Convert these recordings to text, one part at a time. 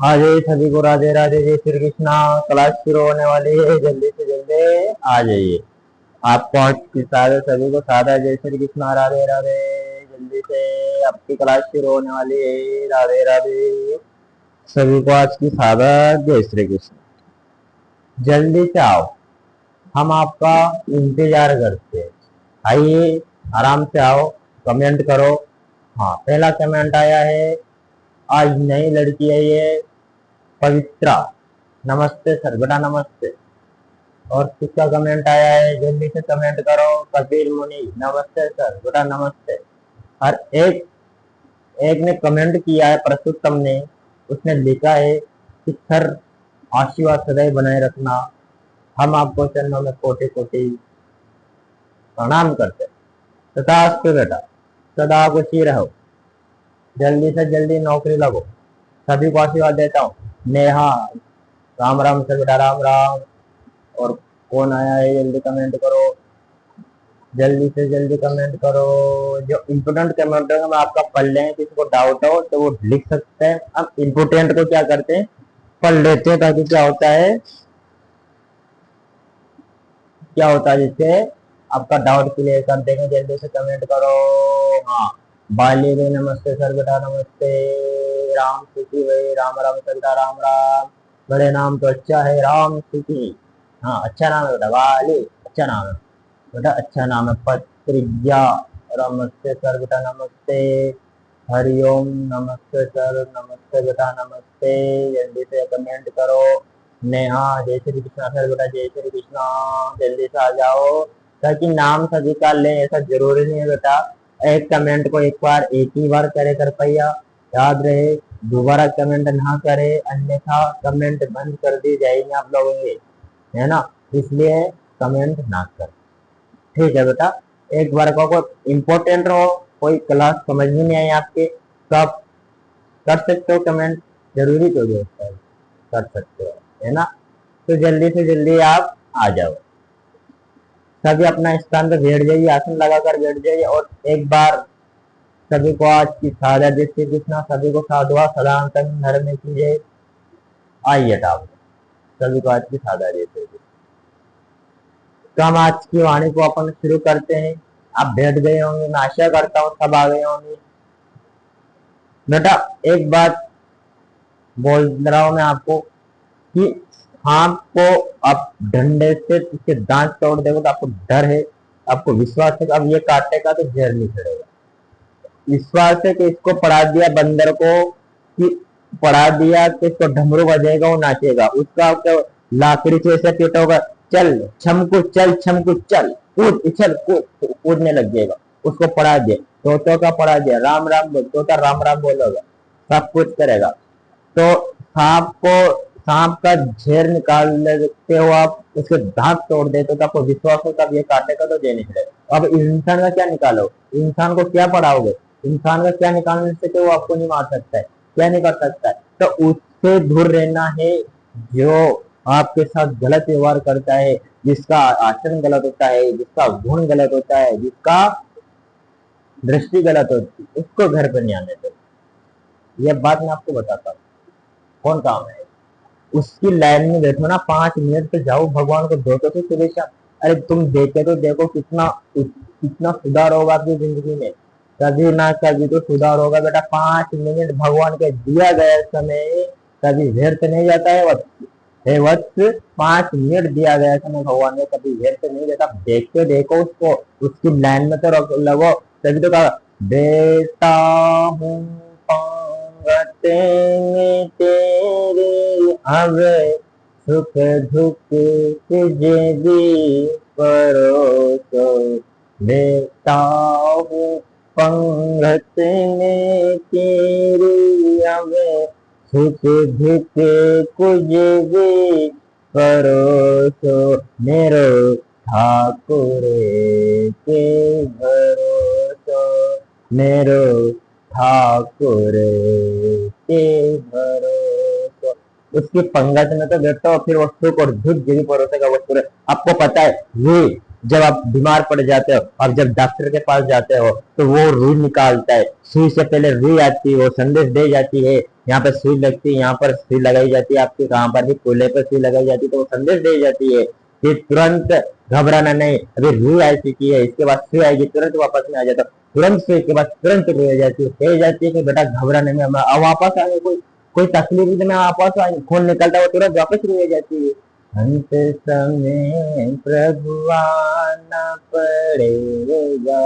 हाँ जी, सभी को राधे राधे, जय श्री कृष्णा। क्लास शुरू होने वाली है, जल्दी से जल्दी आ जाइए। आपको आज की सारे सभी को सादा जय श्री कृष्णा, राधे राधे। जल्दी से आपकी क्लास शुरू होने वाली है, राधे राधे। सभी को आज की सादा जय श्री कृष्ण। जल्दी से आओ, हम आपका इंतजार करते हैं। आइए, आराम से आओ, कमेंट करो। हाँ, पहला कमेंट आया है, आज नई लड़की है ये पवित्रा। नमस्ते सर, बेटा नमस्ते। और किसका कमेंट आया है, जल्दी से कमेंट करो। कबीर मुनि, नमस्ते सर, बेटा नमस्ते। और एक एक ने कमेंट किया है, प्रस्तुतम ने, उसने लिखा है कि सर आशीर्वाद सदैव बनाए रखना, हम आपको चरणों में कोटि कोटि प्रणाम करते। तथास्तु बेटा, सदा खुशी रहो, जल्दी से जल्दी नौकरी लगो, सभी को आशीर्वाद देता हूँ। नेहा, राम राम सर बेटा, राम राम। और कौन आया है, जल्दी कमेंट करो, जल्दी से जल्दी कमेंट करो। जो इम्पोर्टेंट कमेंट है मैं आपका पढ़ लें, किसी को डाउट हो तो वो लिख सकते हैं। अब इम्पोर्टेंट को क्या करते हैं, पढ़ लेते हैं, ताकि क्या होता है जिससे आपका डाउट क्लियर कर देंगे। जल्दी से कमेंट करो। हाँ, बाली रे नमस्ते सर बेटा नमस्ते। राम सुखी भाई, राम राम सर बेटा, राम राम। बड़े नाम तो अच्छा है, राम सुखी। हाँ, अच्छा नाम है बेटा, बाली अच्छा नाम है बेटा, अच्छा नाम है। पत्रिया, नमस्ते सर बेटा नमस्ते। हरिओम, नमस्ते सर, नमस्ते बेटा नमस्ते। जल्दी से कमेंट करो। नेहा, जय श्री कृष्णा सर बेटा, जय श्री कृष्णा। जल्दी से आ जाओ, ताकि नाम सभी का लें, ऐसा जरूरी नहीं है बेटा। एक कमेंट को एक ही बार करे कर पैया, याद रहे। दोबारा कमेंट ना करे, अन्यथा कमेंट बंद कर दी जाएंगे आप लोगों के, है ना। इसलिए कमेंट ना कर, ठीक है बेटा। एक बार को इम्पोर्टेंट हो, कोई क्लास समझ में नहीं आई आपके, तो आप कर सकते हो कमेंट, जरूरी तो दोस्त है, कर सकते हो, है ना। तो जल्दी से जल्दी आप आ जाओ, सभी अपना स्थान पे बैठ जाइए, आसन लगाकर बैठ जाइए। और एक बार सभी को आज की सादा जय श्री कृष्णा, सभी को साधुआ सदांतन धर्म में कीजिए। आइए टाप, सभी को आज की सादा जय श्री कृष्ण। तो हम आज की वाणी को अपन शुरू करते हैं। आप बैठ गए होंगे, मैं आशा करता हूँ सब आ गए होंगे। बेटा एक बात बोल रहा हूं मैं आपको कि सांप को आप डंडे से इसके दांत तोड़ देगा तो आपको डर है, आपको विश्वास है अब ये काटेगा तो जहर नहीं चढ़ेगा। विश्वास है कि इसको पढ़ा दिया बंदर को, कि पढ़ा दिया कि इसको डमरू बजेगा, वो नाचेगा, उसका लाकड़ी से ऐसे पीटोगा, चल छमकू चल, छमकू चल, कूद उछल कूद, कूदने लग जाएगा। उसको पढ़ा दिया, तोता का पढ़ा दिया, राम राम बोल, तोता राम राम बोलेगा, सब कुछ करेगा। तो सांप का झेर निकाल लेते हो आप, उसके दांत तोड़ देते हो, तो आपको विश्वास हो तब ये काटेगा तो जे निकलेगा। अब इंसान का क्या निकालो, इंसान को क्या पढ़ाओगे, इंसान का क्या निकालने से वो आपको नहीं मार सकता है, क्या नहीं कर सकता है। तो उससे दूर रहना है जो आपके साथ गलत व्यवहार करता है, जिसका आचरण गलत होता है, जिसका गुण गलत होता है, जिसका दृष्टि गलत होती है, उसको घर पर नहीं आने दो। यह बात मैं आपको बताता हूँ, कौन काम है। उसकी लाइन में बैठो ना, 5 मिनट पे जाओ, भगवान को देखो तो सुबह शाम। अरे तुम देखे तो देखो कितना कितना सुधार होगा आपकी जिंदगी में, कभी ना कभी तो सुधार होगा बेटा। 5 मिनट भगवान के दिया गया समय कभी व्यर्थ नहीं जाता है वत्स, हे वत्स। 5 मिनट दिया गया समय भगवान ने कभी व्यर्थ नहीं जाता। देख के देखो उसको, उसकी लाइन में तो लगो, तभी तो कहा बेटा हूँ पांगते में तेरे, अब सुख दुख तुझे भी परोसो, बेटा हूँ पंगत में तेरी, अब सुख दुख तुझे भी परोसो, मेरो ठाकुर के भरोसो, मेरो ठाकुर के भरोसे। उसकी पंगत में तो बैठो, फिर वो सुख और दुख जो भी परोसे का वो पूरे। आपको पता है रुई, जब आप बीमार पड़ जाते हो और जब डॉक्टर के पास जाते हो तो वो रुई निकालता है, सुई से पहले रुई आती है, वो संदेश दे जाती है यहाँ पे सुई लगती है, यहाँ पर सुई लगाई जाती है, आपके कहाँ पर भी कूल्हे पर सुई लगाई जाती है, तो वो संदेश दी जाती है कि तुरंत घबराना नहीं, अभी रुई आ चुकी है, इसके बाद सुई आएगी, तुरंत वापस में आ जाता, तुरंत सुई के बाद तुरंत रुई आ जाती है, कही जाती है कि बेटा घबराने में, अब वापस आएंगे, कोई तकलीफ में वापस आएंगे, खून निकलता है वो तुरंत वापस रुई आ जाती है। अंत समय प्रभु आना पड़ेगा,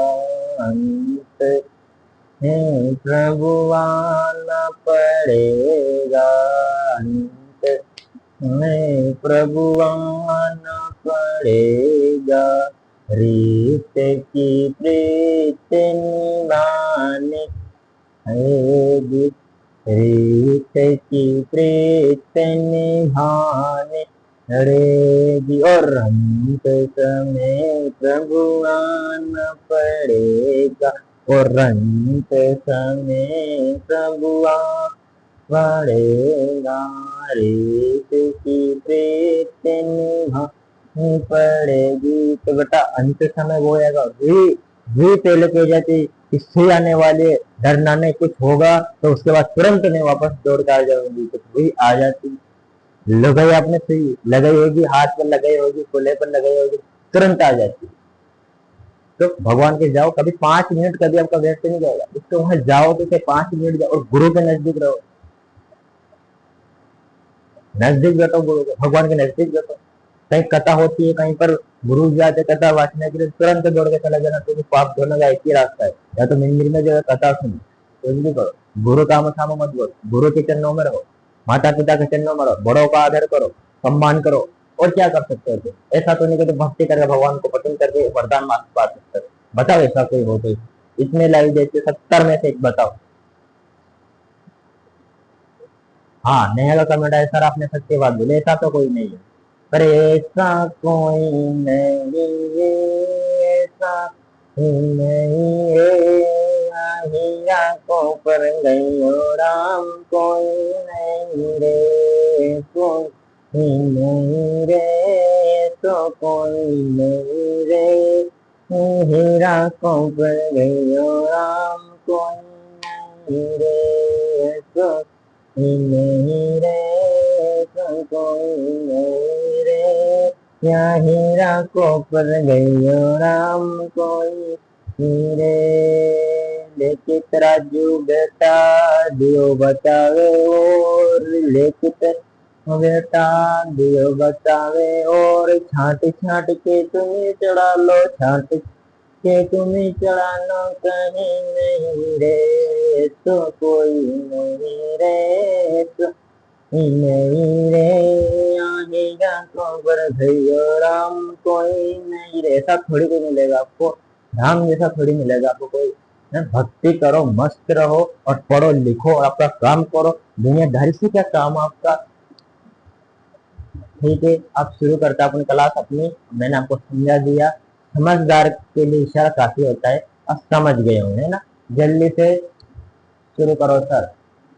अंत प्रभु आना पड़ेगा, अंत में प्रभु आना पड़ेगा, रीत की प्रीत निभाने, रीत की प्रीत निभाने पड़ेगी, और अंत समय प्रभु आना पड़ेगा, और अंत समय प्रभु पड़ेगा, रीत की प्रीत निभानी पड़ेगी। तो बेटा अंत समय वो आएगा, भी पहले कही जाती इससे आने वाले, डरना नहीं, कुछ होगा तो उसके बाद तुरंत नहीं वापस दौड़ कर आ जाऊंगी, तो वही आ जाती, लगाई आपने सही लगाई होगी, हाथ पर लगाई होगी, कोले पर लगाई होगी, तुरंत आ जाती। तो भगवान के जाओ, कभी 5 मिनट कभी आपका व्यर्थ नहीं जाएगा, उसको वहां जाओ तो 5 मिनट जाओ, और गुरु के नजदीक रहो, नजदीक बैठो, गुरु के भगवान के नजदीक बैठो। कहीं कथा होती है, कहीं पर गुरु जी आते कथा वाचने के लिए, तुरंत दौड़ के चला जाना, क्योंकि पाप धोने का एक ही रास्ता है, या तो मंदिर में जो कथा सुनो, कुछ भी करो, गुरु का मसामो मत बोलो, गुरु के चरणों में रहो, माता पिता के चरणों में रहो, बड़ों का आदर करो, सम्मान करो, और क्या कर सकते हो? ऐसा तो नहीं कि तो भक्ति करके भगवान को पसंद करके वरदान मांग पा सकते हो, बताओ ऐसा कोई हो तो? इतने लाइव जैसे 70 में से एक बताओ। हाँ, नेहा का कमेंट है सर, आपने सच्ची बात बोली, ऐसा तो कोई नहीं है, पर ऐसा कोई नहीं है, ऐसा ही नहीं रे, हीरा को पर गई राम, कोई नहीं रे, कोई नहीं रे, तो कोई नहीं रे, हीरा को पर गई राम, कोई नहीं रे, तो नहीं रे, तो कोई नहीं रे, या हीरा को पर गयो राम, कोई हीरे लेके तराजू बेटा दियो बतावे, और लेके बेटा दियो बतावे, और छाट छाट के तुम्हें चढ़ा लो, छाट के तुम्हें चढ़ाना, कहीं नहीं रे, तो कोई नहीं रे, तो नहीं रे, आएगा पर भैया राम, कोई नहीं रे। ऐसा थोड़ी कोई मिलेगा आपको, राम जैसा थोड़ी मिलेगा आपको कोई। भक्ति करो, मस्त रहो, और पढ़ो लिखो, और अपना काम करो, दुनियादारी से क्या काम आपका। ठीक है, आप शुरू करते अपनी क्लास अपनी, मैंने आपको समझा दिया, समझदार के लिए इशारा काफी होता है, अब समझ गए होंगे ना। जल्दी से शुरू करो सर।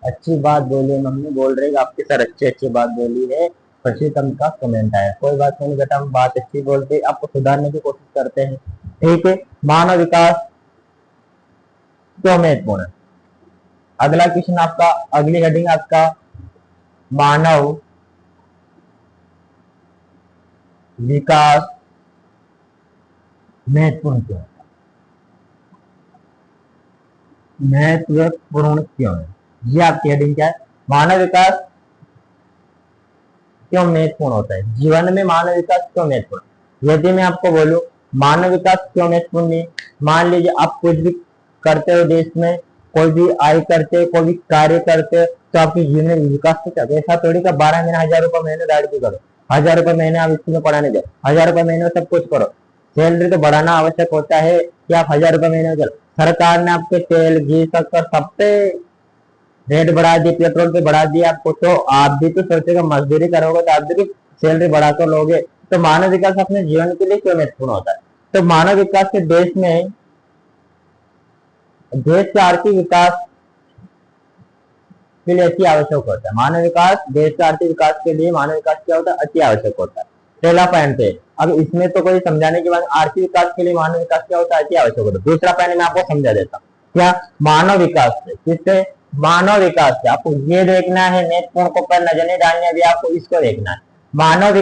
अच्छी बात बोली, मम्मी बोल रही आपके सर अच्छी बात बोली है, प्रशीतम का कमेंट आया, कोई बात नहीं बेटा, हम बात अच्छी बोलते आपको सुधारने की कोशिश करते हैं। ठीक है, मानव विकास क्यों महत्वपूर्ण है? अगला क्वेश्चन आपका, अगली हेडिंग आपका, मानव विकास महत्वपूर्ण क्यों है? महत्वपूर्ण क्यों है, ये आपकी हेडिंग क्या है? मानव विकास क्यों महत्वपूर्ण होता है, जीवन में मानव विकास क्यों महत्वपूर्ण? यदि मैं आपको बोलूं मानव विकास क्यों महत्वपूर्ण नहीं, मान लीजिए आप कुछ भी करते हो देश में, कोई भी आय करते, कोई भी कार्य करते, तो आपके जीवन में विकास तो चाहते। ऐसा थोड़ी का 12 महीने 1000 रुपये महीने दाढ़ भी करो, 1000 रुपये महीने आप स्कूल में पढ़ाने जाओ, 1000 रुपये महीने में सब कुछ करो, सैलरी तो बढ़ाना आवश्यक होता है कि आप 1000 रुपये महीने में चलो। सरकार ने आपके तेल घी शक्कर सब पे रेट बढ़ा दी, पेट्रोल पे बढ़ा दिया आपको, तो आप भी तो सोचेगा मजदूरी करोगे तो आप भी सैलरी बढ़ा कर लोगे। तो मानव विकास अपने जीवन के लिए क्यों महत्वपूर्ण होता है? तो मानव विकास के देश में, देश के आर्थिक विकास के लिए अति आवश्यक होता है। मानव विकास देश के आर्थिक विकास के लिए मानव विकास क्या होता है? अति आवश्यक होता है। पहला पॉइंट है। अब इसमें तो कोई समझाने के बाद आर्थिक विकास के लिए मानव विकास क्या होता है? अति आवश्यक होता है। दूसरा पॉइंट मैं आपको समझा देता हूँ। क्या? मानव विकास से किससे? मानव विकास से आपको ये देखना है, महत्वपूर्ण को पर नजर नहीं डालनी, अभी आपको इसको देखना है। मानव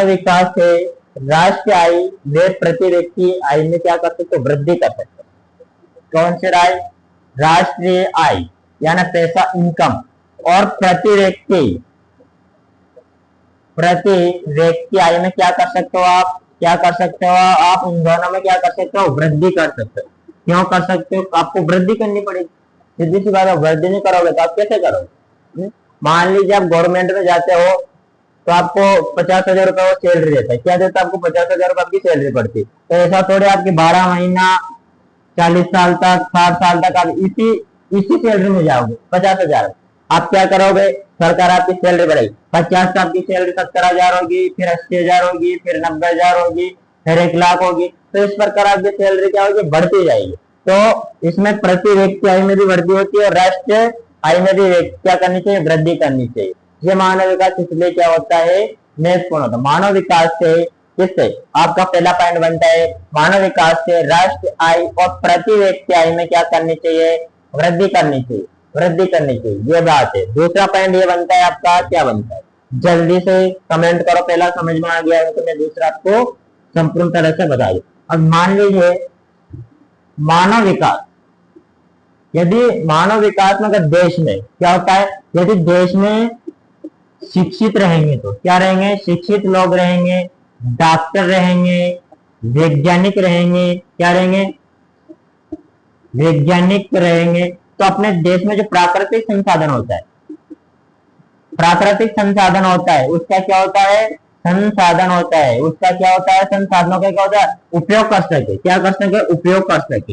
विकास से राष्ट्रीय आय व प्रति व्यक्ति आय में क्या कर सकते हो, वृद्धि कर सकते हो। कौन से राष्ट्रीय आय यानी पैसा, इनकम, और प्रति व्यक्ति आय में क्या कर सकते हो आप, उन दोनों में क्या कर सकते हो, वृद्धि कर सकते हो। क्यों कर सकते हो, आपको वृद्धि करनी पड़ेगी। सीधी सी बात है, वृद्धि नहीं करोगे तो आप कैसे करोगे। मान लीजिए आप गवर्नमेंट में जाते हो तो आपको 50,000 रुपए वो सैलरी देता है, क्या देता है आपको, 50,000 रुपए आपकी सैलरी पड़ती है। तो ऐसा थोड़े आपकी 12 महीना 40 साल तक 60 साल तक आप इसी सैलरी में जाओगे 50,000। आप क्या करोगे, सरकार आपकी सैलरी बढ़ाएगी, 50 से आपकी सैलरी 70,000 होगी, फिर 80,000 होगी, फिर 90,000 होगी, फिर 1,00,000 होगी। तो इस प्रकार आपकी सैलरी क्या होगी, बढ़ती जाएगी। तो इसमें प्रति व्यक्ति आय में भी वृद्धि होती है और राष्ट्रीय आय में भी क्या करनी चाहिए, वृद्धि करनी चाहिए। ये मानव विकास इसलिए क्या होता है, महत्वपूर्ण होता है। मानव विकास से किससे आपका पहला पॉइंट बनता है, मानव विकास से राष्ट्रीय आय और प्रति व्यक्ति आय में क्या करनी चाहिए, वृद्धि करनी चाहिए, ये बात है। दूसरा पॉइंट ये बनता है आपका, क्या बनता है, जल्दी से कमेंट करो, पहला समझ में आ गया है तो मैं दूसरा आपको संपूर्ण तरह से बता दूं। अब मान लीजिए मानव विकास, यदि मानव विकास में अगर देश में क्या होता है, यदि देश में शिक्षित रहेंगे तो क्या रहेंगे, शिक्षित लोग रहेंगे, डॉक्टर रहेंगे, वैज्ञानिक रहेंगे, क्या रहेंगे, वैज्ञानिक रहेंगे, तो अपने देश में जो प्राकृतिक संसाधन होता है, उसका क्या होता है, संसाधनों का क्या होता है, उपयोग कर सके, उपयोग कर सके।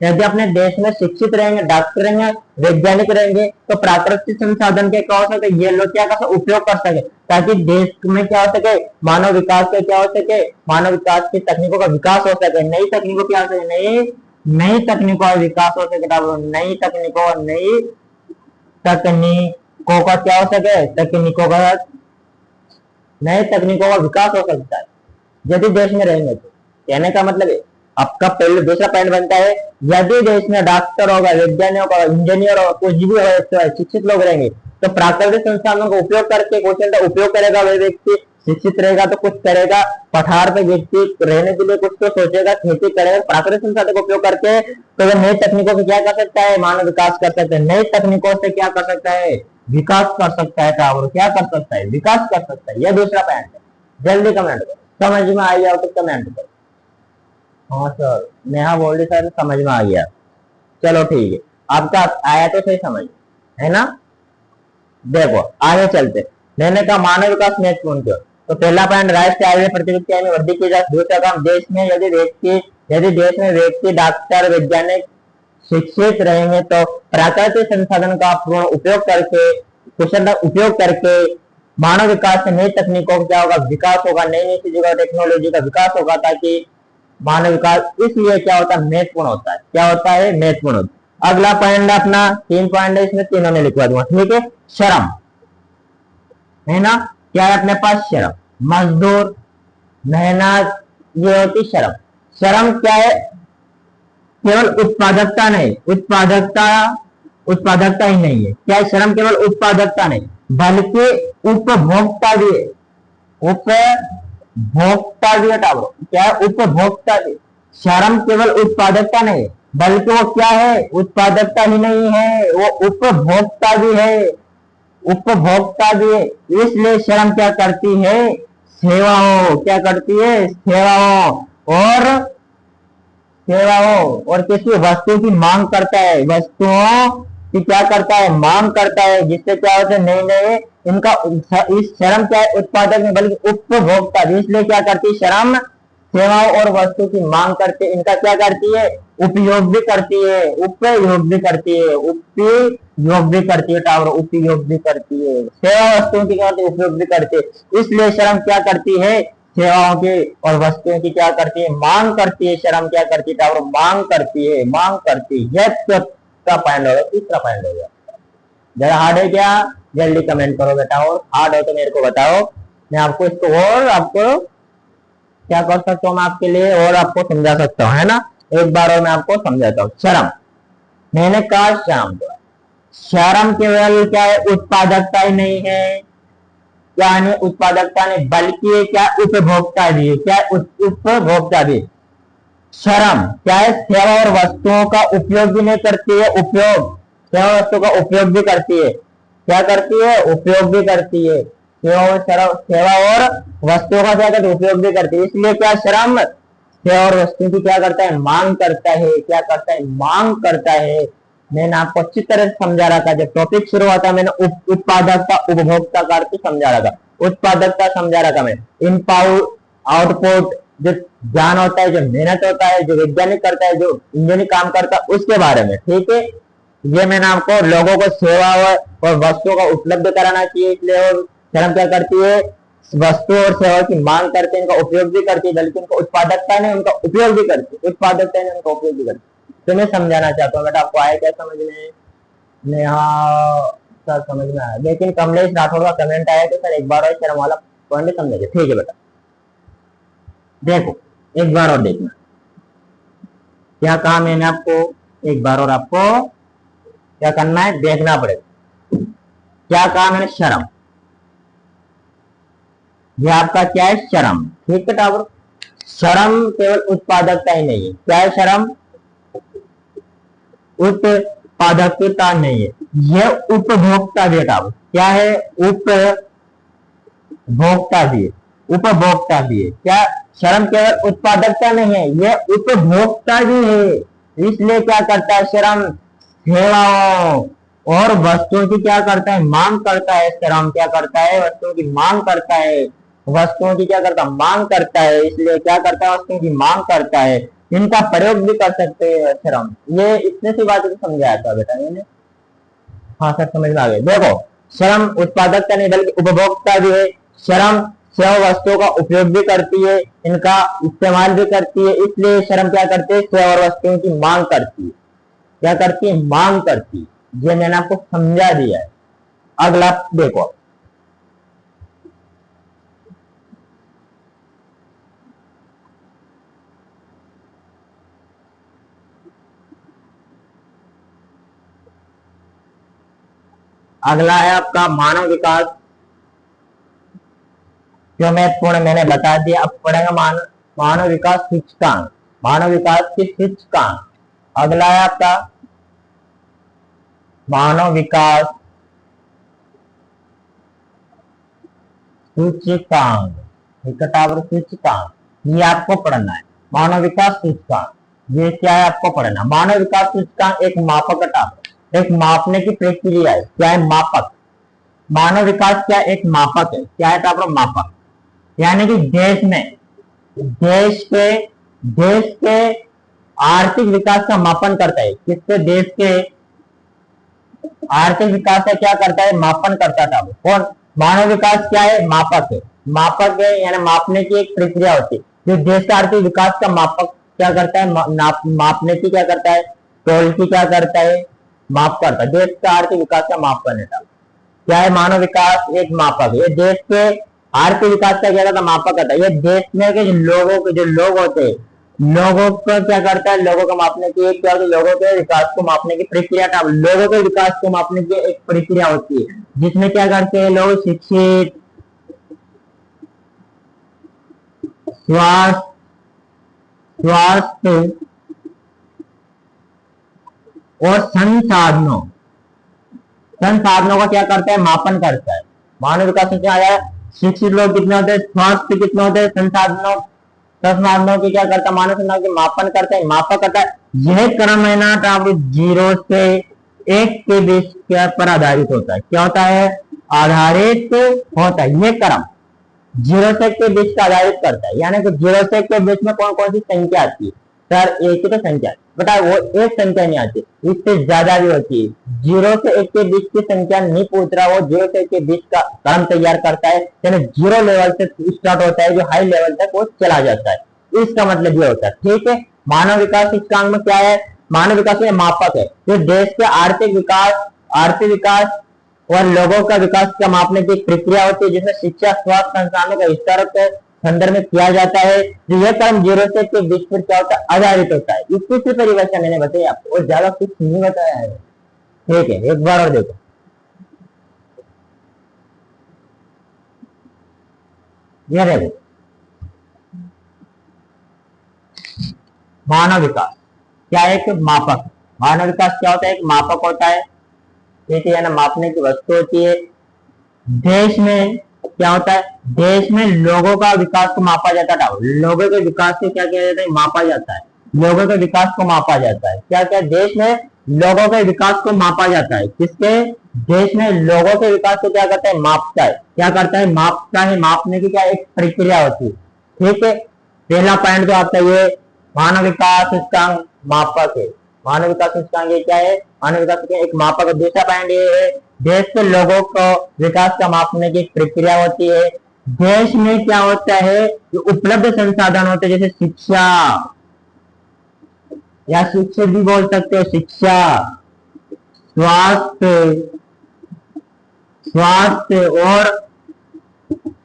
यदि अपने देश में शिक्षित रहेंगे, डॉक्टर रहेंगे, वैज्ञानिक रहेंगे, तो प्राकृतिक संसाधन के क्या हो सके, ये लोग क्या कर सके, उपयोग कर सके, ताकि देश में क्या हो सके, मानव विकास का क्या हो सके, मानव विकास की तकनीकों का विकास हो सके, नई तकनीकों क्या हो सके, नई तकनीकों का विकास हो सके, नई तकनीकों का क्या हो सके, नए तकनीकों का विकास हो सकता है यदि देश में रहेंगे तो। कहने का मतलब है, आपका पहले दूसरा पॉइंट बनता है, यदि देश में डॉक्टर होगा, वैज्ञानिक होगा, इंजीनियर होगा, कुछ भी होगा, शिक्षित लोग रहेंगे, तो प्राकृतिक संसाधनों का उपयोग करके क्वेश्चन का उपयोग करेगा वह व्यक्ति। शिक्षित रहेगा तो कुछ करेगा, पठार पे व्यक्ति रहने के लिए कुछ तो सोचेगा, खेती करेगा, प्राकृतिक संसाधन का उपयोग करके तो वह नई तकनीकों से क्या कर सकता है, मानव विकास कर सकता है। नई तकनीकों से क्या कर सकता है, विकास कर सकता है, और क्या कर सकता है, विकास कर सकता है। यह दूसरा पॉइंट है। जल्दी कमेंट करो, समझ में आ गया तो कमेंट करो। हाँ सर, नेहा बोल रही सर समझ में आ गया, चलो ठीक है, आपका आया तो सही समझ, है ना। देखो आगे चलते, मैंने कहा मानव विकास महत्वपूर्ण क्यों, तो पहला पॉइंट, राष्ट्रीय आय प्रति व्यक्ति आय में वृद्धि की जाए। दूसरा काम, देश में यदि देश में व्यक्ति, डॉक्टर, वैज्ञानिक शिक्षित रहेंगे तो प्राकृतिक संसाधन का पूर्ण उपयोग करके, कुशल उपयोग करके मानव विकास से नई तकनीकों का क्या होगा, विकास होगा, नई चीजों का, टेक्नोलॉजी का विकास होगा, ताकि मानव विकास इसलिए क्या होता है, महत्वपूर्ण होता है। क्या होता है, महत्वपूर्ण होता है। अगला पॉइंट अपना 3 पॉइंट है, इसमें तीनों में लिखवा दूंगा, ठीक है। श्रम है ना, क्या है अपने पास, श्रम, मजदूर, मेहनत, ये होती श्रम। श्रम क्या है, केवल उत्पादकता नहीं, उत्पादकता ही नहीं है, क्या श्रम केवल उत्पादकता नहीं बल्कि उपभोक्ता भी है, क्या है, उपभोक्ता भी। श्रम केवल उत्पादकता नहीं बल्कि वो क्या है, उत्पादकता ही नहीं है, वो उपभोक्ता भी है, इसलिए श्रम क्या करती है, सेवाओं, क्या करती है, और किसी वस्तु की मांग करता है, वस्तुओं की क्या करता है, मांग करता है, जिससे क्या होता है, नए इनका, इस श्रम क्या है, उत्पादक नहीं बल्कि उपभोक्ता भी। इसलिए क्या करती है श्रम, सेवाओं और वस्तु की मांग करके इनका क्या करती है, उपयोग भी करती है, उपयोग भी करती है, सेवा वस्तुओं की क्या होती है, उपयोग भी करती है। इसलिए श्रम क्या करती है, सेवाओं की और वस्तुओं की क्या करती है, मांग करती है। श्रम क्या करती है, और मांग करती है। यह चौथा पॉइंट होगा, तीसरा पॉइंट होगा। जरा हार्ड है क्या, जल्दी कमेंट करो बेटा, और हार्ड है तो मेरे को बताओ, मैं आपको इसको और आपको क्या कर सकता हूँ, मैं आपके लिए और आपको समझा सकता हूँ, है ना। एक बार और मैं आपको समझाता हूँ। शर्म, मैंने कहा शर्म, शर्म केवल क्या है, उत्पादकता ही नहीं है, क्या नहीं उत्पादकता नहीं, बल्कि ये क्या उपभोक्ता भी है, क्या उपभोक्ता भी। शर्म क्या है, सेवा और वस्तुओं का उपयोग भी नहीं करती है, उपयोग, सेवा वस्तु का उपयोग भी करती है, क्या करती है, उपयोग भी करती है, सेवा और वस्तुओं का क्या करती है, उपयोग भी करती है। इसलिए क्या शर्म सेवा और वस्तु की क्या करता है, मांग करता है, क्या करता है, मांग करता है। मैंने आपको अच्छी तरह से समझा रहा था, जब टॉपिक शुरू हुआ था मैंने उत्पादकता उपभोक्ता का अर्थ समझा रहा था, उत्पादकता समझा रहा था मैं, इनपुट आउटपुट, जो ज्ञान होता है, जो मेहनत होता है, जो वैज्ञानिक करता है, जो इंजीनियरिंग काम करता है, उसके बारे में, ठीक है। ये मैंने आपको लोगों को सेवा और वस्तुओं का उपलब्ध कराना चाहिए, इसलिए और शर्म क्या करती है, वस्तु और सेवा की मांग करते हैं, इनका उपयोग भी करती है, बल्कि उनका उत्पादकता नहीं उनका उपयोग भी करती है, उत्पादकता नहीं उनका उपयोग भी करती है। तो मैं समझाना चाहता हूँ बेटा, आपको आया क्या समझ में, हाँ सर समझ में आया, लेकिन कमलेश राठौर का कमेंट आया कि सर एक बार और शर्म वाला पॉइंट समझेंगे, ठीक है बेटा। देखो एक बार और देखना, क्या कहा मैंने आपको, एक बार और आपको क्या करना है, देखना पड़ेगा। क्या कहा मैंने, शर्म, ये आपका क्या है, शर्म, ठीक है टावर। शर्म केवल उत्पादकता ही नहीं है, क्या है शर्म, उत्पादकता नहीं है, यह उपभोक्ता भी है टावर, क्या है, उपभोक्ता भी है, उपभोक्ता भी है। क्या शर्म केवल उत्पादकता नहीं है, यह उपभोक्ता भी है। इसलिए क्या करता है शर्म, सेवाओं और वस्तुओं की क्या करता है, मांग करता है। शर्म क्या करता है, वस्तुओं की मांग करता है, वस्तुओं की क्या करता है, मांग करता है। इसलिए क्या करता है, वस्तुओं की मांग करता है, इनका प्रयोग भी कर सकते हैं शर्म। ये इतने सी बातें तो समझाया था बेटा मैंने, हाँ सर समझ में आ गए। देखो शर्म उत्पादकता नहीं बल्कि उपभोक्ता भी है। शर्म सेवा वस्तुओं का उपयोग भी करती है, इनका इस्तेमाल भी करती है। इसलिए शर्म क्या करती है, सेवा और वस्तुओं की मांग करती है, क्या करती है, मांग करती है। ये मैंने आपको समझा दिया है। अगला देखो, अगला है आपका मानव विकास, जो महत्वपूर्ण मैंने बता दिया। अब पढ़ेगा मानव विकास सूचकांक, मानव विकास की सूचकांक। अगला है आपका मानव विकास सूचकांक, निकटावर सूचकांक, ये आपको पढ़ना है। मानव विकास सूचकांक ये क्या है, आपको पढ़ना। मानव विकास सूचकांक एक मापक टावर, एक मापने की प्रक्रिया है। क्या है, मापक। मानव विकास क्या, एक मापक है। क्या है टावर, मापक। यानी कि देश में, देश के आर्थिक विकास का मापन करता है। किससे, देश के आर्थिक विकास का क्या करता है, मापन करता था। कौन, मानव विकास क्या है, मापक है। मापक है यानी मापने की एक प्रक्रिया होती है, जो देश का आर्थिक विकास का मापक क्या करता है, मापने की क्या करता है, तोल की क्या करता है, माप करता है। देश का आर्थिक विकास का माप करने का क्या है, मानव विकास एक मापक है। देश के आर्थिक विकास का क्या करता है, मापक करता है। ये देश में के लोगों के जो लोग होते हैं, लोगों को क्या करता है, लोगों को मापने की एक क्या होती है, लोगों के विकास को मापने की प्रक्रिया का, लोगों के विकास को मापने की एक प्रक्रिया होती है, जिसमें क्या करते हैं लोग, शिक्षित, स्वास्थ्य और संसाधनों का क्या करता है, मापन करता है। मानव विकास में क्या आया, शिक्षित लोग कितने होते हैं, स्वास्थ्य कितने होते हैं, संसाधनों की क्या करता है, मानव संसाधनों के मापन करता है, मापक करता है। यह क्रम है ना टावर 0 से 1 के बीच क्या पर आधारित होता है। क्या होता है, आधारित होता है। यह क्रम 0 से 1 के बीच का आधारित करता है। यानी कि 0 से 1 के बीच में कौन कौन सी संख्या आती है, सर एक ही तो संख्या बता, वो एक संख्या नहीं आती, इससे ज्यादा भी होती है। 0 से 1 के बीच की संख्या नहीं पूछ रहा, वो 0 से 1 के बीच का क्रम तैयार करता है। यानी 0 लेवल से स्टार्ट होता है, जो हाई लेवल तक वो चला जाता है। इसका मतलब ये होता है, ठीक है। मानव विकास सूचकांक में क्या है, मानव विकास में मापक है, जो देश के आर्थिक विकास और लोगों का विकास का मापने की प्रक्रिया होती है, जिसमें शिक्षा, स्वास्थ्य, संसाधनों का स्तर होता है, संदर्भ में किया जाता है। तो यह कर्म 0 से 1 के बीच पर क्या होता है, आधारित होता है। इतनी सी परिभाषा मैंने बताई आपको और ज्यादा कुछ नहीं बताया है। ठीक है, एक बार और देखो। यह देखो, मानव विकास क्या है, एक मापक। मानव विकास क्या होता है, एक मापक होता है। ठीक है ना, मापने की वस्तु होती है। देश में क्या होता है, देश में लोगों का विकास को मापा जाता है। लोगों के विकास को क्या किया जाता है, मापा जाता है। लोगों के विकास को मापा जाता है। क्या क्या, देश में लोगों के विकास को मापा जाता है। किसके, देश में लोगों के विकास को क्या करता है, मापता है। क्या करता है, मापता है। मापने की क्या एक प्रक्रिया होती है। ठीक है, पहला पॉइंट जो आता है ये मानव विकास सूचकांक मापक है। मानव विकास सूचकांक क्या है, मानव विकास का एक मापक है। दूसरा पॉइंट ये है, देश के लोगों को विकास का मापने की प्रक्रिया होती है। देश में क्या होता है, जो उपलब्ध संसाधन होते हैं, जैसे शिक्षा, या शिक्षित भी बोल सकते हो, शिक्षा, स्वास्थ्य, स्वास्थ्य और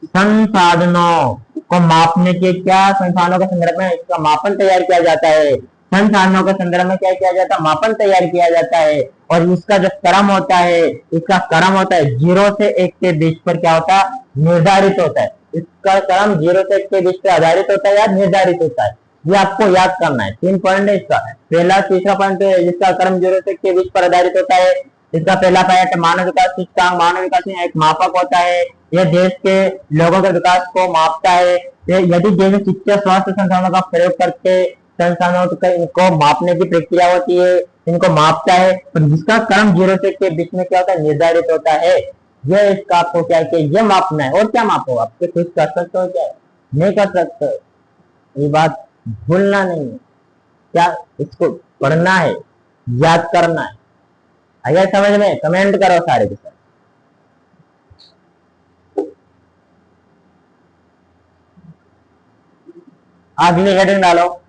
संसाधनों को मापने के क्या, संसाधनों के संदर्भ में इसका मापन तैयार किया जाता है। संसाधनों के संदर्भ में क्या किया जाता है, मापन तैयार किया जाता है। और इसका जो क्रम होता है, इसका क्रम होता है 0 से 1 के बीच पर क्या होता है, निर्धारित होता है। इसका क्रम 0 से 1 के बीच पर आधारित होता है या निर्धारित होता है। ये आपको याद करना है। 3 पॉइंट है इसका। पहला तीसरा पॉइंट है जिसका क्रम 0 से 1 के बीच पर आधारित होता है। इसका पहला पॉइंट मानव विकास सूचकांक। मानव विकास में एक मापक होता है, यह देश के लोगों के विकास को मापता है। यदि देश में शिक्षा, स्वास्थ्य संसाधनों का प्रयोग करके संसाधनों इनको मापने की प्रक्रिया होती है, इनको मापता है, और जिसका क्रम 0 से 1 के बीच में क्या होता है, निर्धारित होता है। यह इसका आपको क्या है, ये मापना है। और क्या मापो, आपके कुछ कर सकते हो क्या, नहीं कर सकते। ये बात भूलना नहीं है, क्या इसको पढ़ना है, याद करना है। अगर समझ में, कमेंट करो सारे के साथ। अगली हेडिंग डालो,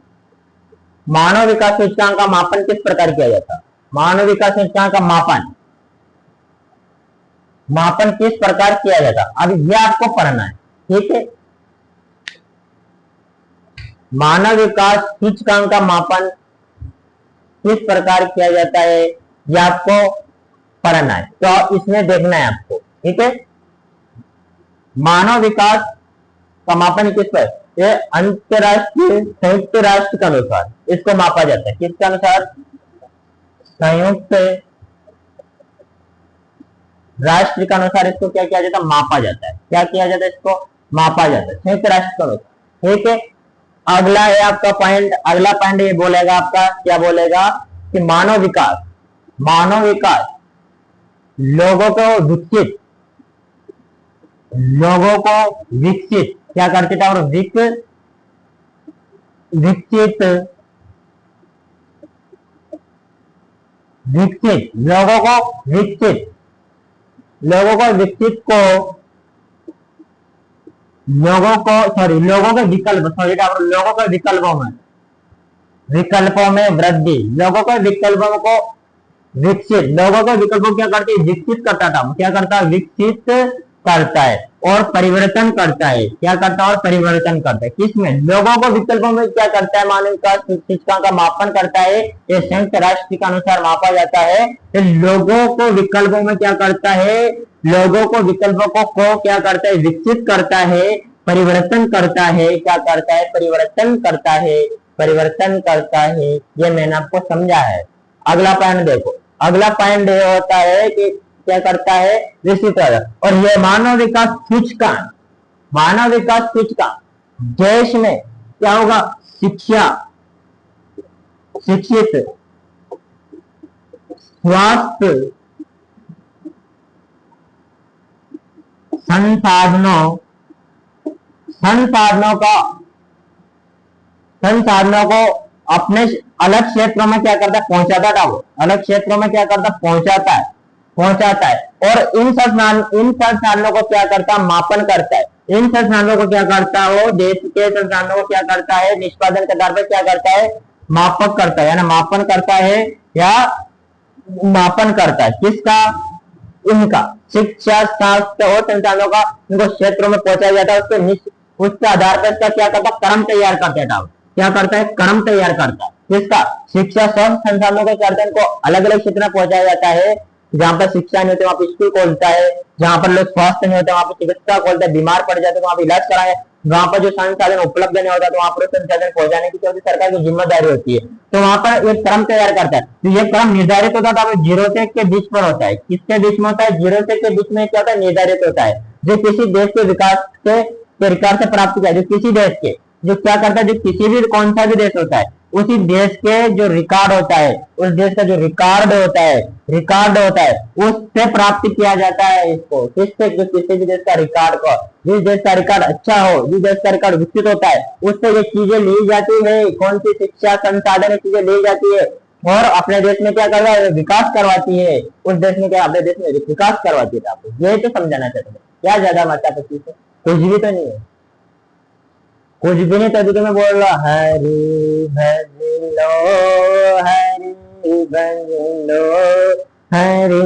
मानव विकास सूचकांक का मापन किस प्रकार किया जाता है। मानव विकास सूचकांक का मापन, मापन किस प्रकार किया जाता है, अब यह आपको पढ़ना है। ठीक है, मानव विकास सूचकांक का मापन किस प्रकार किया जाता है, यह आपको पढ़ना है। तो इसमें देखना है आपको। ठीक है, मानव विकास का मापन किस पर, ये अंतरराष्ट्रीय संयुक्त राष्ट्र के अनुसार इसको मापा जाता है। किसके अनुसार, संयुक्त राष्ट्र के अनुसार इसको क्या किया जाता है, मापा जाता है। क्या किया जाता है, इसको मापा जाता है संयुक्त राष्ट्र के अनुसार। ठीक है, अगला है आपका पॉइंट। अगला पॉइंट ये बोलेगा आपका, क्या बोलेगा कि मानव विकास, मानव विकास लोगों को विकसित, लोगों को विकसित क्या करते थे, और विकसित, विकसित लोगों को, विकसित लोगों को, विकसित को, लोगों को, सॉरी लोगों के विकल्प, सॉरी लोगों के विकल्पों में, विकल्पों में वृद्धि, लोगों के विकल्पों को विकसित, लोगों के विकल्पों क्या करते हैं, विकसित करता था। क्या करता है, विकसित करता है और परिवर्तन करता है। क्या करता है, और परिवर्तन करता है। किसमें, लोगों को विकल्पों में क्या करता है, मानव विकास सूचकांक का मापन करता है। ये संयुक्त राष्ट्र के अनुसार मापा जाता है। तो लोगों को विकल्पों में क्या करता है, लोगों को विकल्पों को क्या करता है, विकसित करता है, परिवर्तन करता है। क्या करता है, परिवर्तन करता है, परिवर्तन करता है। ये मैंने आपको समझा है। अगला पॉइंट देखो, अगला पॉइंट ये होता है कि क्या करता है, विकसित। और ये मानव विकास सूचकांक, मानव विकास सूचकांक देश में क्या होगा, शिक्षा, शिक्षित, स्वास्थ्य, संसाधनों, संसाधनों को अपने अलग क्षेत्रों में क्या करता है, पहुंचाता था। वो अलग क्षेत्रों में क्या करता है, पहुंचाता है, पहुंचाता है। और इन संसाधनों को क्या करता है, मापन करता है। इन संसाधनों को क्या करता है, वो देश के संसाधनों को क्या करता है, निष्पादन के आधार पर क्या करता है, मापक करता है, ना मापन करता है, या मापन करता है। किसका, इनका शिक्षा, स्वास्थ्य और संसाधनों का इनको क्षेत्रों में पहुंचाया जाता है। उसके उसके आधार पर इसका क्या करता है, क्रम तैयार करता है। क्या करता है, क्रम तैयार करता है। किसका, शिक्षा स्वास्थ्य संसाधनों के कर्तन को अलग अलग क्षेत्र में पहुंचाया जाता है। जहां पर शिक्षा नहीं होती वहां पर स्कूल खोलता है, जहां पर लोग स्वास्थ्य नहीं होते वहां पर चिकित्सा खोलता है, बीमार पड़ जाते तो वहां पर इलाज कराए, वहां पर जो संसाधन उपलब्ध नहीं होता तो वहां पर संसाधन पहुंचाने की सरकार की जिम्मेदारी होती है। तो वहां पर एक क्रम तैयार करता है। तो ये क्रम निर्धारित होता है जीरो से एक के बीच पर होता है। किसके बीच में होता है, जीरो से एक के बीच में क्या होता है, निर्धारित होता है। जो किसी देश के विकास के रिकॉर्ड से प्राप्त किया, जो किसी देश के, जो क्या करता है, जो किसी भी कौन सा भी देश होता है उसी देश के जो रिकॉर्ड होता है, उस देश का जो रिकॉर्ड होता है, उससे प्राप्त किया जाता है इसको। किससे, जो किसी भी देश का रिकॉर्ड को, जिस देश का रिकॉर्ड अच्छा हो, जिस देश का रिकॉर्ड विकसित होता है, उससे ये चीजें ली जाती है। कौन सी शिक्षा संसाधन चीजें ली जाती है और अपने देश में क्या करवा है, विकास करवाती है। उस देश में क्या, अपने देश में विकास करवाती है। आपको ये तो समझाना चाहते हैं, क्या ज्यादा माता पच्चीस है, कुछ भी तो नहीं है, कुछ भी नहीं। तभी तो मैं बोल रहा, हरि भजलो, हरि भजलो, हरि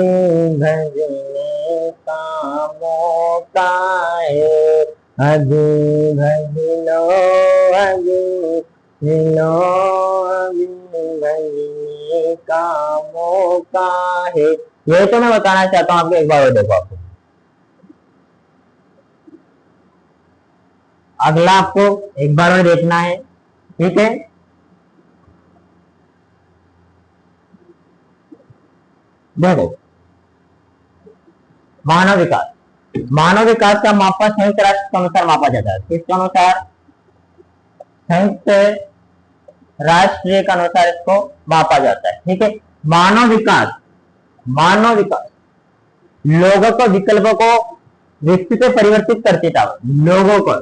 भजने कामों का है, हरि भजलो, हरि भजलो, हरि भजने कामों का है। ये तो मैं बताना चाहता हूँ आपको, एक बार और देखो आपको। अगला आपको एक बार और देखना है, ठीक है। देखो, मानव विकास, मानव विकास का मापा संयुक्त राष्ट्र के अनुसार मापा जाता है। किसके अनुसार, संयुक्त राष्ट्र के अनुसार इसको मापा जाता है, ठीक है। मानव विकास, मानव विकास लोगों को, विकल्पों को विकसित परिवर्तित करते था। लोगों को,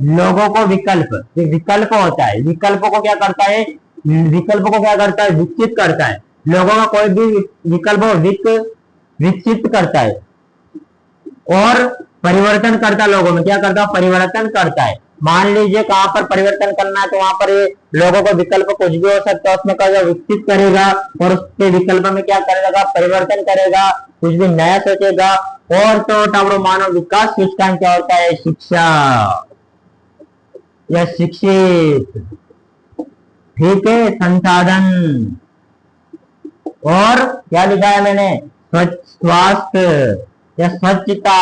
लोगों को विकल्प, विकल्प होता है, विकल्पों को क्या करता है, विकल्पों को क्या करता है, विकसित करता है। लोगों का कोई भी विकल्प विकसित करता है और परिवर्तन करता है। लोगों में क्या करता है, परिवर्तन करता है। मान लीजिए कहां पर परिवर्तन करना है तो वहां पर लोगों को विकल्प कुछ भी हो सकता है, उसमें क्या विकसित करेगा और उसके विकल्प में क्या करेगा, परिवर्तन करेगा, कुछ भी नया सोचेगा। और तो मानव विकास सूचकांक क्या होता है, शिक्षा या शिक्षित, ठीक है, संसाधन, और क्या लिखा है मैंने, स्वच्छ, स्वास्थ्य या स्वच्छता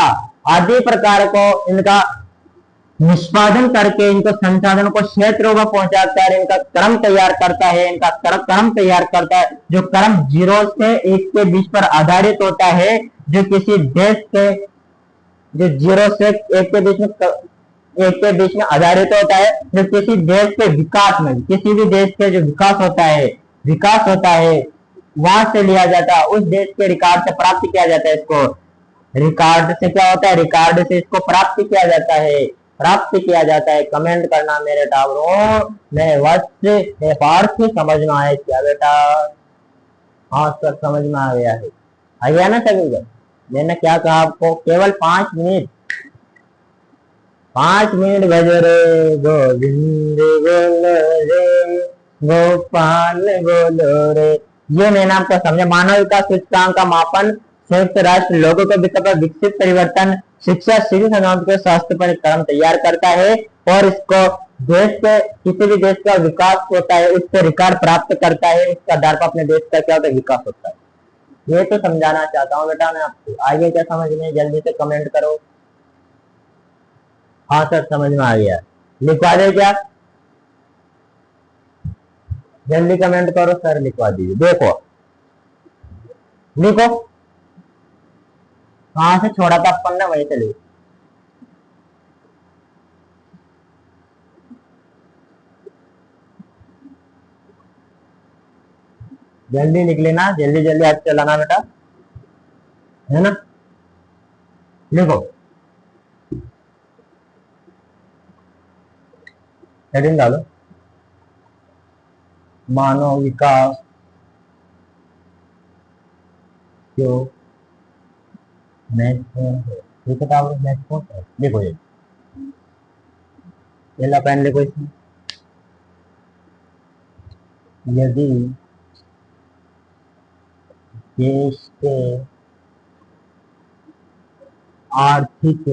आदि प्रकार को इनका निष्पादन करके इनको संसाधनों को क्षेत्रों में पहुंचाता है, इनका क्रम तैयार करता है, इनका क्रम तैयार करता है, जो क्रम जीरो से एक के बीच पर आधारित होता है। जो किसी देश के, जो जीरो से एक के बीच में, एक के बीच में आधारित होता है, जो किसी देश के विकास में, किसी भी देश के जो विकास होता है, विकास होता है वहां से लिया जाता है, उस देश के रिकॉर्ड से प्राप्त किया जाता है। इसको रिकॉर्ड से क्या होता है, रिकॉर्ड से इसको प्राप्त किया जाता है, प्राप्त किया जाता है। कमेंट करना मेरे टावरों, मैं वत्स पार्थ समझ में आया क्या बेटा, हाँ सर समझ में आ गया है, आ गया ना सभी को। मैंने क्या कहा आपको, केवल 5 मिनट, 5 मिनट बजे रे, गोविंद बोलो रे, गोपाल बोलो रे। ये मैंने आपको समझा। मानव विकास सूचकांक का मापन संयुक्त राष्ट्र लोगों को विकसित परिवर्तन, शिक्षा, शिक्षा संस्थानों के स्वास्थ्य पर क्रम तैयार करता है और इसको देश के, किसी भी देश का विकास होता है उससे रिकॉर्ड प्राप्त करता है, उसके आधार पर अपने देश का क्या होता है, विकास होता है। ये तो समझाना चाहता हूँ बेटा मैं आपको। आगे क्या समझ में, जल्दी से कमेंट करो। हाँ सर समझ में आ गया, लिखवा दे क्या, जल्दी कमेंट करो सर, लिखवा दीजिए। देखो लिखो, कहां से छोड़ा था अपन ने वहीं से लिखो। जल्दी लिख लेना, जल्दी जल्दी हाथ चलाना बेटा, है ना। लिखो, हेडिंग डालो, मानव विकास जो महत्वपूर्ण है, ठीक है महत्वपूर्ण है। देखो ये पहला पेन लिखो इसमें, यदि देश के आर्थिक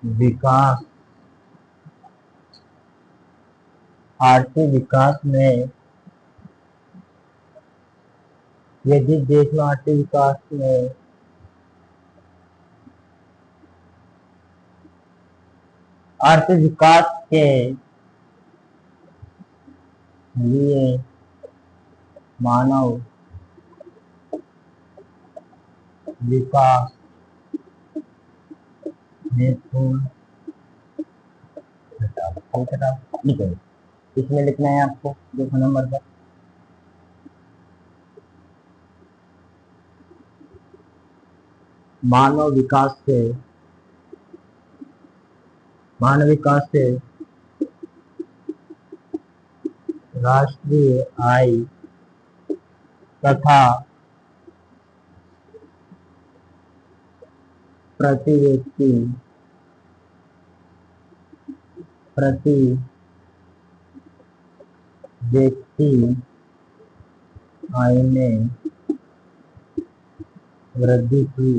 विकास, आर्थिक विकास में, यदि देश में आर्थिक विकास में आर्थिक विकास के लिए मानव विकास हेतु लिखो, इसमें लिखना है आपको देखो नंबर पर। मानव विकास से राष्ट्रीय आय तथा प्रति व्यक्ति आय में वृद्धि की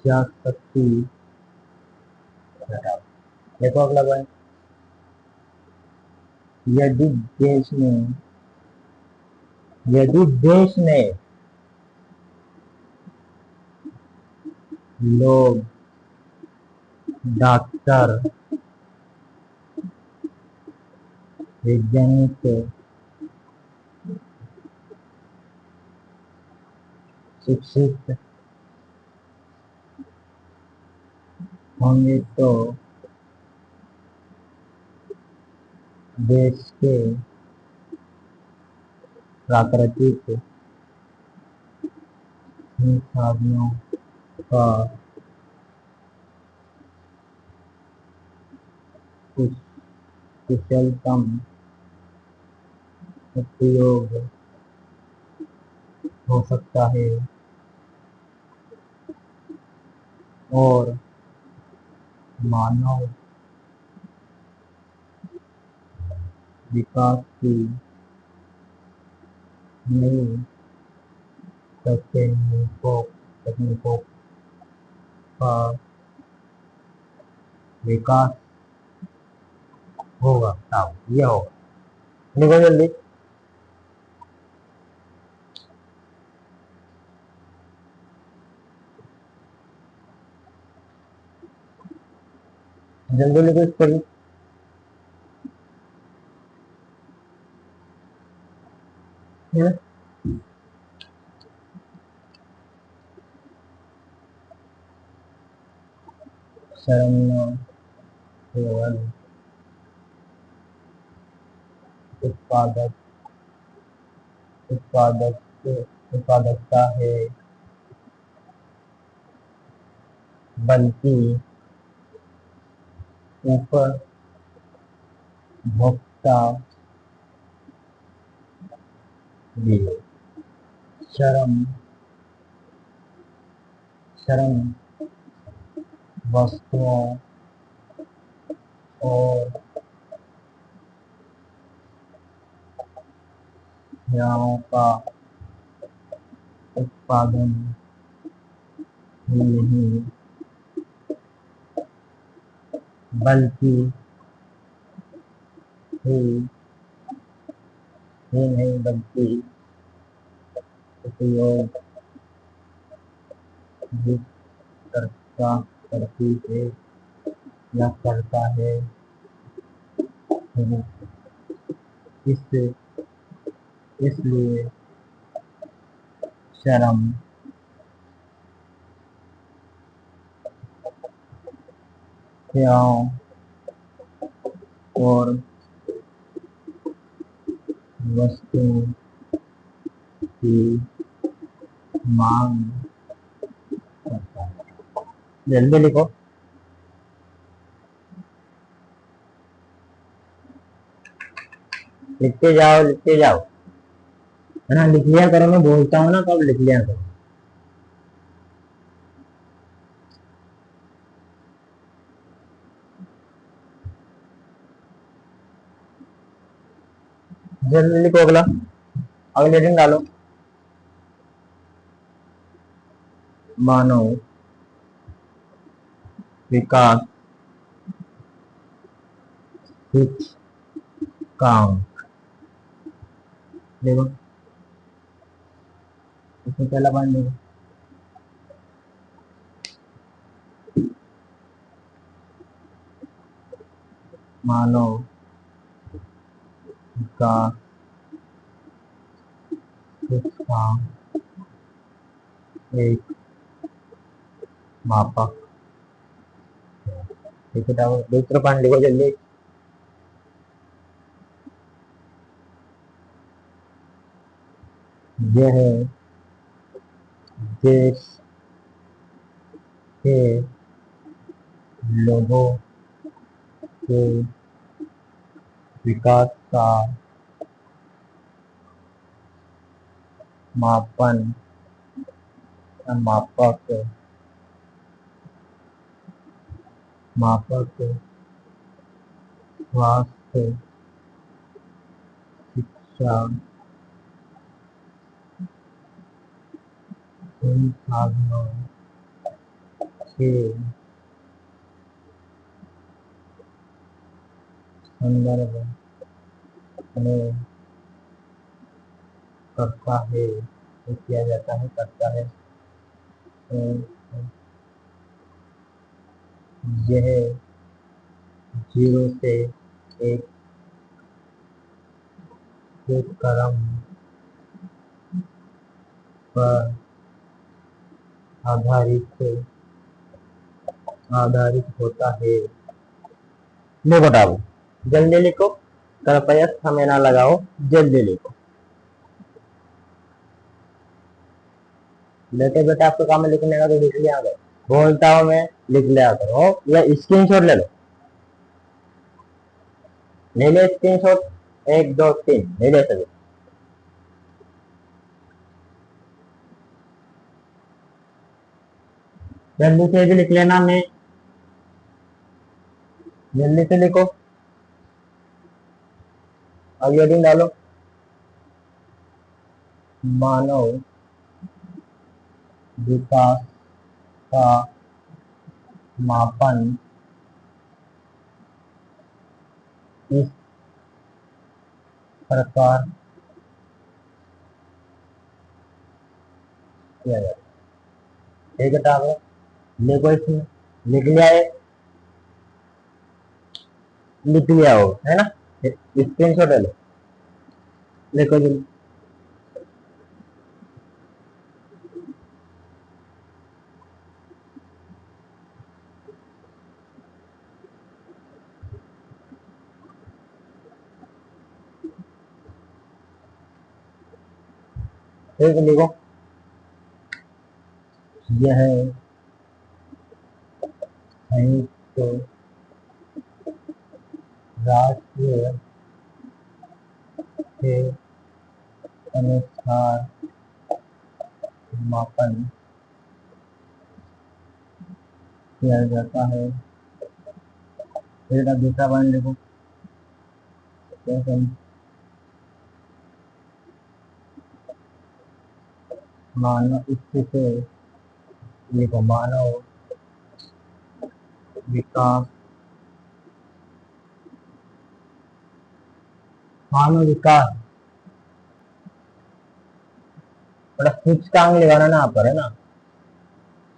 जा सकती है। देखो अगला पॉइंट, यदि देश में लोग डॉक्टर, वैज्ञानिक, शिक्षित होंगे तो देश के प्राकृतिक संसाधनों का कुशलतम उपयोग हो सकता है और मानव विकास की नई तकनीकों का विकास होगा। ये होगा, लिखो जल्दी। जल्दी लिखो इस पर। शरण केवल उत्पादकता है, बल्कि उपभोक्ता भी। श्रम वस्तुओं और सेवाओं का उत्पादन ही नहीं बल्कि उपयोग भी करती है या करता है। इसलिए श्रम सेवाओं और वस्तुओं की मांग करता है। जल्दी लिखो। लिखते जाओ है ना, लिख लिया करो। मैं बोलता हूँ ना तब लिख लिया करो। जल्दी लिखो अगला, अगले दिन डालो। मानव विकास सूचकांक। देखो इसमें पहला पॉइंट देखो, मानव विकास सूचकांक एक मापक। ठीक है, दूसरा पॉइंट लिखो जल्दी। यह देश के लोगों के विकास का मापन मापक स्वास्थ्य शिक्षा संसाधनों के संदर्भ में करता है, किया जाता है, करता है। यह 0 से 1 के क्रम पर आधारित होता है। देखो टाबू जल्दी लिखो, कृपया समय ना लगाओ, जल्दी लिखो। बेटे बेटा आपको काम में लिखने का तो लिख लिया करो, बोलता हूँ मैं लिख लिया करो, या स्क्रीनशॉट ले लो, ले ले स्क्रीनशॉट, 1 2 3 ले ले सभी। जल्दी से भी लिख लेना, मैं जल्दी से लिखो, अब हेडिंग डालो, मानव विकास का मापन इस प्रकार किया जाता है। ठीक है टाबू देखो, इसमें लिख लिया हो है ना, स्क्रीनशॉट ले लो, देखो जल्दी। ठीक है लिखो, यह संयुक्त राष्ट्र के अनुसार मापन किया जाता है। फिर दूसरा पॉइंट देखो, मानव इससे लिखो, मानव विकास थोड़ा सूचकांक लगाना ना आप पर, है ना,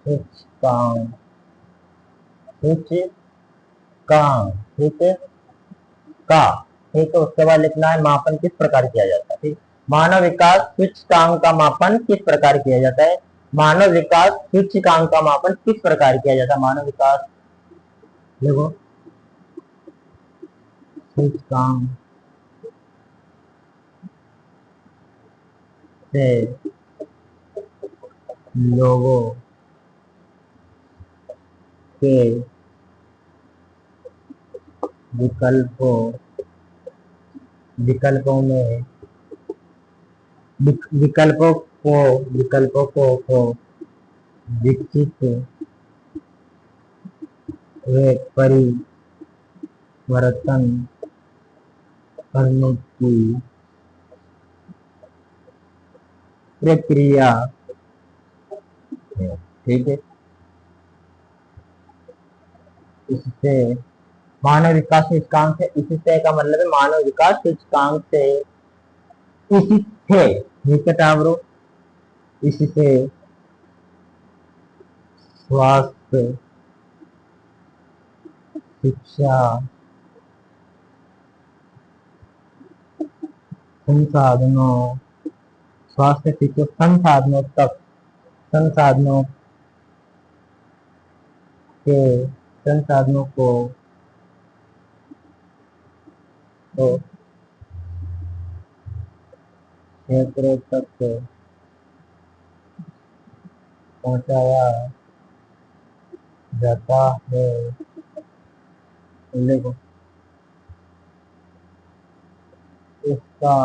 सूचकांक सूचकांक, ठीक है का, ठीक है। उसके बाद लिखना है मापन किस प्रकार किया जाता है। ठीक, मानव विकास सूचकांक का मापन किस प्रकार किया जाता है, मानव विकास सूचकांक का मापन किस प्रकार किया जाता है। मानव विकास देखो सूचकांक से लोगों के विकल्पों में विकल्पों को विकसित व परिवर्तन करने की प्रक्रिया है। ठीक है, इससे मानव विकास सूचकांक से, इससे का मतलब है मानव विकास सूचकांक से, इससे ठीक है टावरो, इससे स्वास्थ्य, शिक्षा, संसाधनों, स्वास्थ्य शिक्षा संसाधनों तक, संसाधनों के, संसाधनों को तो क्षेत्रों तक पहुंचाया जाता है। देखो इसका,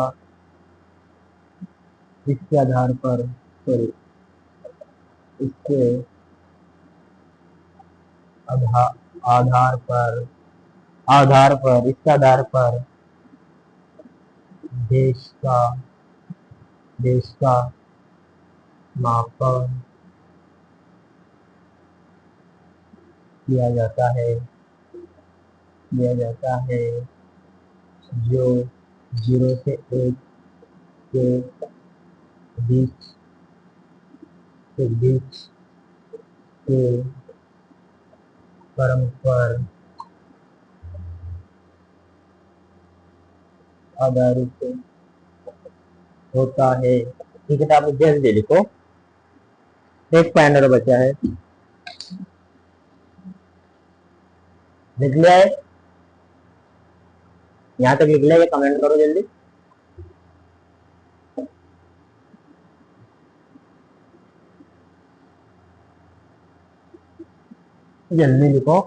इसके आधार पर, सॉरी, इसके आधार पर, आधार पर, इसके आधार पर देश का, देश का मापन किया जाता है, किया जाता है, जो 0 से 1 के बीच, के बीच के क्रम पर आधारित होता है। ठीक है, तो आप जल्दी लिखो, एक पॉइंट और बचा है, लिख लिया है, यहाँ तक लिख लिया है, कमेंट करो जल्दी। जल्दी लिखो।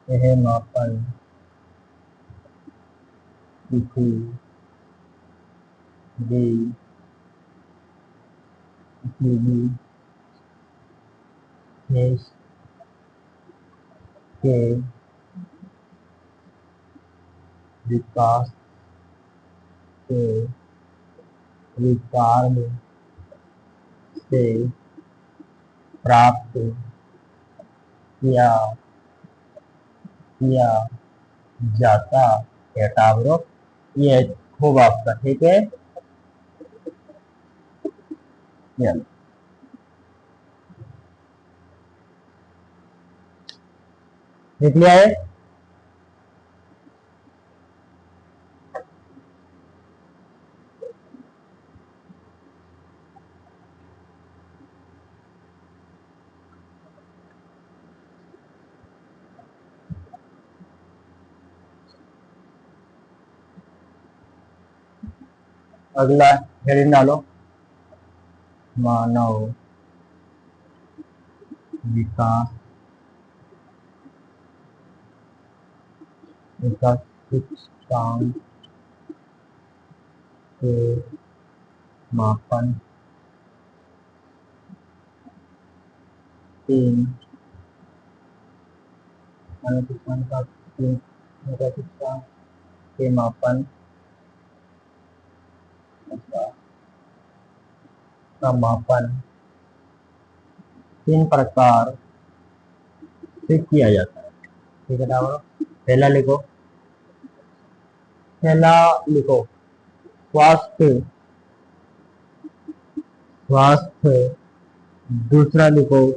यह मापन किसी भी, किसी भी देश के विकास के विकार से प्राप्त किया, किया जाता है टावरों। ये खूब आपका, ठीक है, लिख लिया है। अगला हेडिंग डालो, मानव विकास, विकास सूचकांक के मापन 3, मानव सूचकांक का 3, विकास सूचकांक के मापन का मापन 3 प्रकार से किया जाता है। ठीक है, पहला लिखो, पहला लिखो स्वास्थ्य, स्वास्थ्य, दूसरा लिखो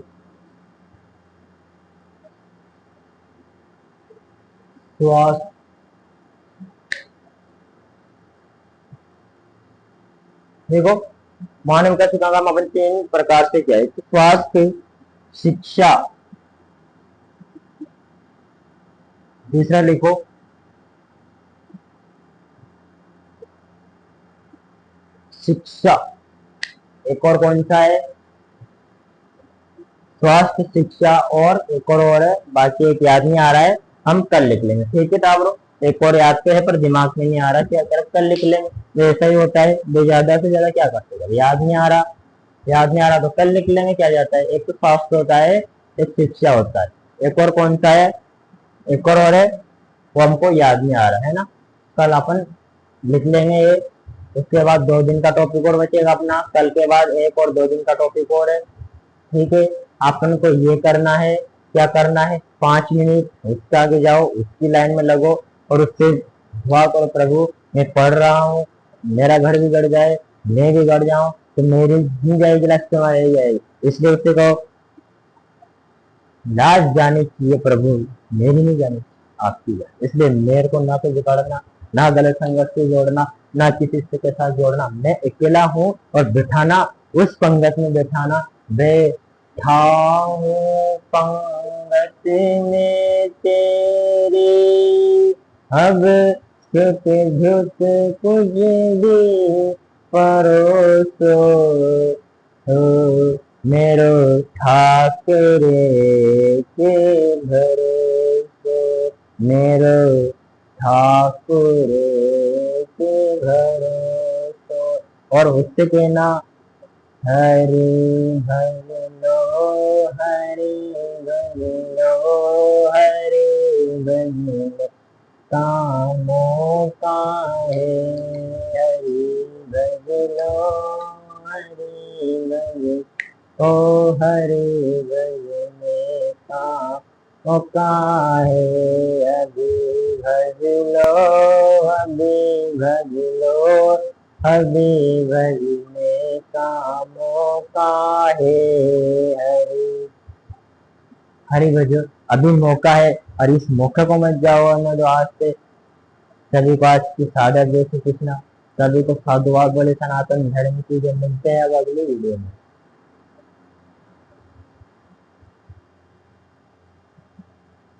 स्वास्थ्य, देखो मानव विकास सूचकांक का मापन 3 प्रकार से किया है, स्वास्थ्य, शिक्षा, दूसरा लिखो शिक्षा, एक और कौन सा है, स्वास्थ्य, शिक्षा, और एक और है, बाकी एक याद नहीं आ रहा है, हम कल लिख लेंगे। ठीक है टावरों, एक और याद तो है पर दिमाग में नहीं आ रहा, क्या कर, कल लिख लेंगे। वैसा ही होता है, जो ज्यादा से ज्यादा क्या करते हैं, याद नहीं आ रहा, याद नहीं आ रहा तो कल लिख लेंगे। क्या जाता है, एक तो स्वास्थ्य होता है, एक शिक्षा होता है, एक और कौन सा है, एक और है, वो हमको याद नहीं आ रहा है ना, कल अपन लिख लेंगे ये। उसके बाद 2 दिन का टॉपिक और बचेगा अपना, कल के बाद एक और 2 दिन का टॉपिक और है। ठीक है, अपन को ये करना है, क्या करना है, 5 मिनट उसके आगे जाओ, उसकी लाइन में लगो और उससे दुआ करो, प्रभु मैं पढ़ रहा हूँ, मेरा घर भी गड़ जाए, मैं भी गड़ जाऊं तो मेरी नहीं जाएगी लाश, तुम्हारी रह जाएगी। इसलिए उससे कहो लाश जानी चाहिए प्रभु, मेरी नहीं जानी आपकी जाए। इसलिए मेरे को ना तो बिगाड़ना, ना गलत संगत से जोड़ना, ना किसी से के साथ जोड़ना। मैं अकेला हूँ और बिठाना, उस पंगत में बैठाना, बैठा हूँ पंगत में तेरी, अब झुक झुक कुछ भी परोसो हो, मेरो ठाकुरे के भरोसे, मेरो ठाकुरे के भरोसे। और उससे कहना हरे भजनो, हरे भजनो, हरे भजनो कामों का है, हरे भजनो, हरे भजनो, ओ हरे भजने कामों का है, अभी भज लो, अभी भज लो, अभी भजने कामों का है, हरि भजो। अभी मौका है और इस मौके को मत जाओ ना। तो आज से सभी को आज की सादर जय श्री कृष्णा, सभी को साधुवाद बोले सनातन धर्म की। जो मिलते हैं अब अगली वीडियो में।